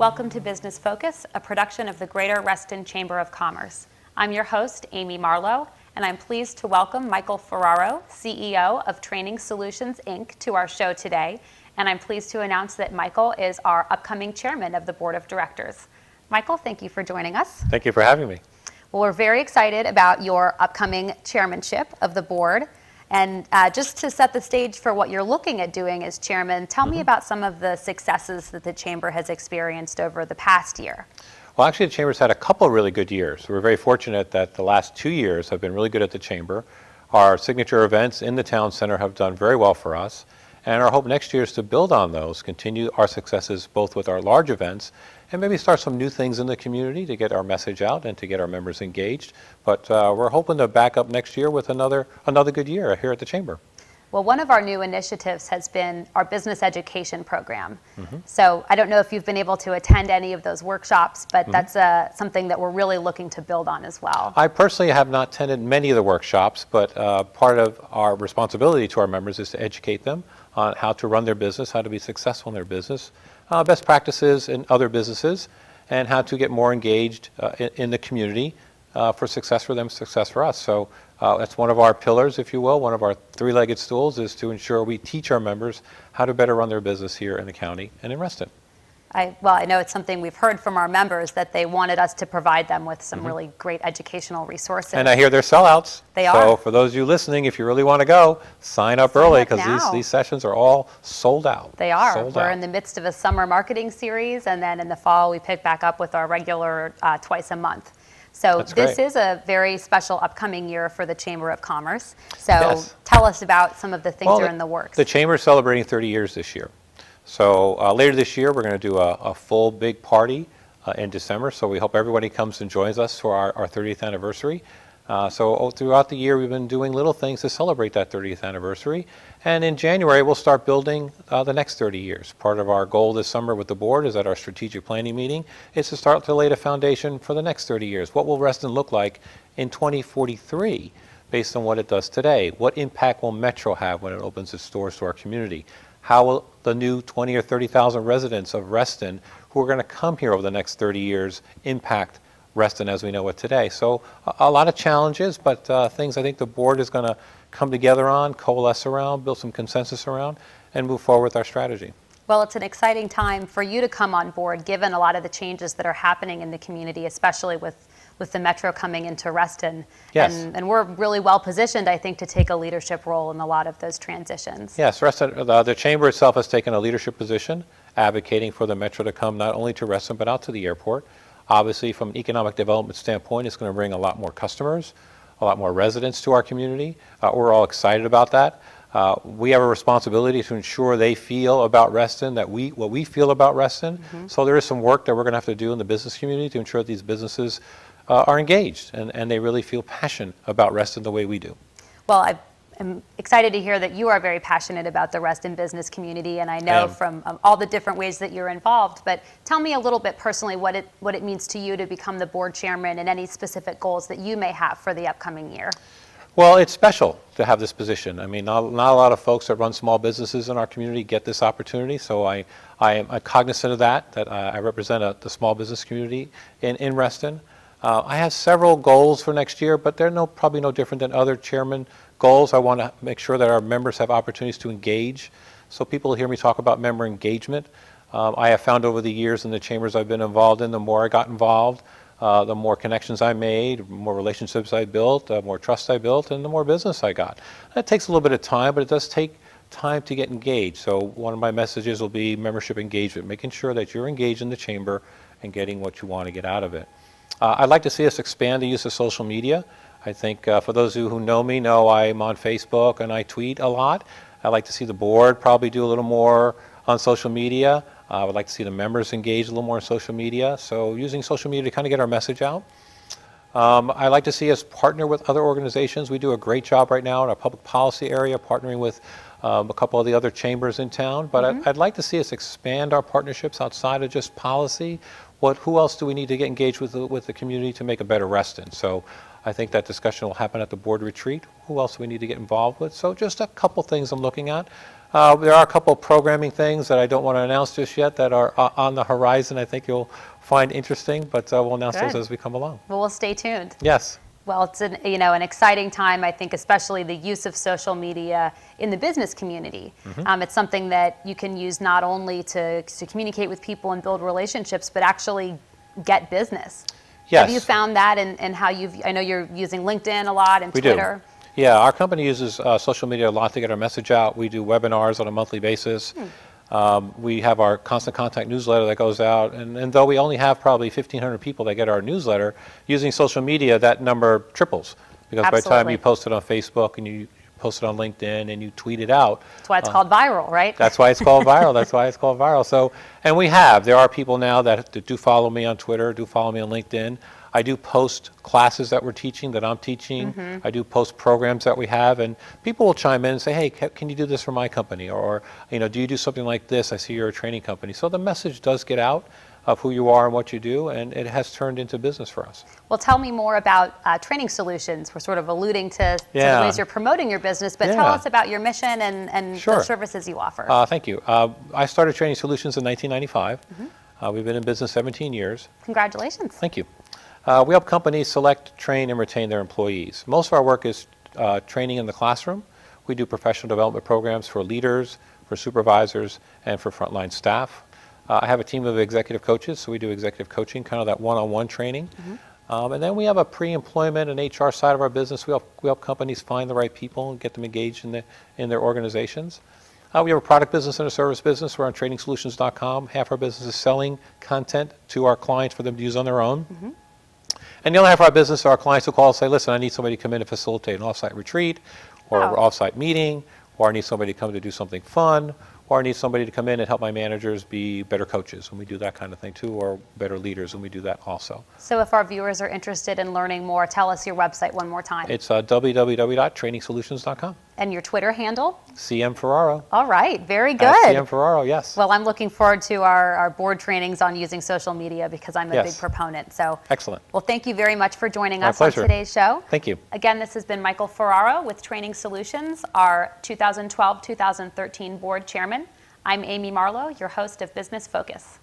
Welcome to Business Focus, a production of the Greater Reston Chamber of Commerce. I'm your host, Amy Marlowe, and I'm pleased to welcome Michael Ferraro, CEO of Training Solutions, Inc., to our show today. And I'm pleased to announce that Michael is our upcoming chairman of the board of directors. Michael, thank you for joining us. Thank you for having me. Well, we're very excited about your upcoming chairmanship of the board. And just to set the stage for what you're looking at doing as chairman, tell me about some of the successes that the chamber has experienced over the past year. Well, actually, the chamber's had a couple of really good years. We're very fortunate that the last 2 years have been really good at the chamber. Our signature events in the town center have done very well for us. And our hope next year is to build on those, continue our successes both with our large events and maybe start some new things in the community to get our message out and to get our members engaged. But we're hoping to back up next year with another good year here at the chamber. Well, one of our new initiatives has been our business education program. So I don't know if you've been able to attend any of those workshops, but that's something that we're really looking to build on as well. I personally have not attended many of the workshops, but part of our responsibility to our members is to educate them on how to run their business, how to be successful in their business, best practices in other businesses, and how to get more engaged in the community for success for them, success for us. So that's one of our pillars, if you will. One of our three-legged stools is to ensure we teach our members how to better run their business here in the county and in Reston. Well, I know it's something we've heard from our members that they wanted us to provide them with some really great educational resources. And I hear they're sellouts. They are. So for those of you listening, if you really want to go, sign up early because these sessions are all sold out. They are. We're in the midst of a summer marketing series, and then in the fall we pick back up with our regular twice a month. So this is a very special upcoming year for the Chamber of Commerce. So tell us about some of the things that are in the works. The Chamber is celebrating 30 years this year. So later this year, we're going to do a full big party in December. So we hope everybody comes and joins us for our 30th anniversary. So throughout the year, we've been doing little things to celebrate that 30th anniversary. And in January, we'll start building the next 30 years. Part of our goal this summer with the board is at our strategic planning meeting is to start to lay the foundation for the next 30 years. What will Reston look like in 2043 based on what it does today? What impact will Metro have when it opens its doors to our community? How will the new 20 or 30,000 residents of Reston who are going to come here over the next 30 years impact Reston as we know it today? So a lot of challenges, but things I think the board is going to come together on, coalesce around, build some consensus around, and move forward with our strategy. Well, it's an exciting time for you to come on board, given a lot of the changes that are happening in the community, especially with the Metro coming into Reston. Yes. And we're really well positioned, I think, to take a leadership role in a lot of those transitions. Yes, Reston, the Chamber itself has taken a leadership position, advocating for the Metro to come not only to Reston, but out to the airport. Obviously, from an economic development standpoint, it's going to bring a lot more customers, a lot more residents to our community. We're all excited about that. We have a responsibility to ensure they feel about Reston, what we feel about Reston. So there is some work that we're going to have to do in the business community to ensure that these businesses are engaged and they really feel passionate about Reston the way we do. Well, I'm excited to hear that you are very passionate about the Reston business community, and I know from all the different ways that you're involved. But tell me a little bit personally what it means to you to become the board chairman and any specific goals that you may have for the upcoming year. Well, it's special to have this position. I mean, not a lot of folks that run small businesses in our community get this opportunity, so I am cognizant of that I represent the small business community in Reston. I have several goals for next year, but they're probably no different than other chairman goals. I want to make sure that our members have opportunities to engage. So people hear me talk about member engagement. I have found over the years in the chambers I've been involved in, the more I got involved, the more connections I made, more relationships I built, more trust I built, and the more business I got. That takes a little bit of time, but it does take time to get engaged. So one of my messages will be membership engagement, making sure that you're engaged in the chamber and getting what you want to get out of it. I'd like to see us expand the use of social media. I think for those of you who know me know I'm on Facebook and I tweet a lot. I'd like to see the board probably do a little more on social media. I would like to see the members engage a little more in social media. So using social media to kind of get our message out. I'd like to see us partner with other organizations. We do a great job right now in our public policy area, partnering with a couple of the other chambers in town. But I'd like to see us expand our partnerships outside of just policy. Who else do we need to get engaged with the community to make a better Reston? So I think that discussion will happen at the board retreat. Who else do we need to get involved with? So just a couple things I'm looking at. There are a couple of programming things that I don't want to announce just yet that are on the horizon. I think you'll find interesting, but we'll announce those as we come along. Well, we'll stay tuned. Yes. Well, it's an exciting time, I think, especially the use of social media in the business community. It's something that you can use not only to communicate with people and build relationships, but actually get business. Yes. Have you found that and how I know you're using LinkedIn a lot and Twitter. Do. Yeah, our company uses social media a lot to get our message out. We do webinars on a monthly basis. We have our constant contact newsletter that goes out, and though we only have probably 1,500 people that get our newsletter, using social media, that number triples. Because by the time you post it on Facebook and you post it on LinkedIn and you tweet it out. That's why it's called viral, right? That's why it's called viral. That's why it's called viral. So, and there are people now that do follow me on Twitter, do follow me on LinkedIn. I do post classes that we're teaching, that I'm teaching. I do post programs that we have, and people will chime in and say, hey, can you do this for my company? Or, do you do something like this? I see you're a training company. So the message does get out of who you are and what you do, and it has turned into business for us. Well, tell me more about Training Solutions. We're sort of alluding to the ways you're promoting your business, but tell us about your mission and the services you offer. Thank you. I started Training Solutions in 1995. We've been in business 17 years. Congratulations. Thank you. We help companies select, train, and retain their employees. Most of our work is training in the classroom. We do professional development programs for leaders, for supervisors, and for frontline staff. I have a team of executive coaches, so we do executive coaching, kind of that one-on-one training. And then we have a pre-employment and HR side of our business. We help companies find the right people and get them engaged in their organizations. We have a product business and a service business. We're on trainingsolutions.com. Half our business is selling content to our clients for them to use on their own. And the other half of our business are our clients who call and say, listen, I need somebody to come in and facilitate an off-site retreat or an off-site meeting, or I need somebody to come to do something fun, or I need somebody to come in and help my managers be better coaches, and we do that kind of thing too, or better leaders, and we do that also. So if our viewers are interested in learning more, tell us your website one more time. It's www.trainingsolutions.com. And your Twitter handle? CM Ferraro. All right, very good. CM Ferraro, yes. Well, I'm looking forward to our board trainings on using social media because I'm a big proponent. So excellent. Well, thank you very much for joining us on today's show. Thank you. Again, this has been Michael Ferraro with Training Solutions, our 2012-2013 board chairman. I'm Amy Marlowe, your host of Business Focus.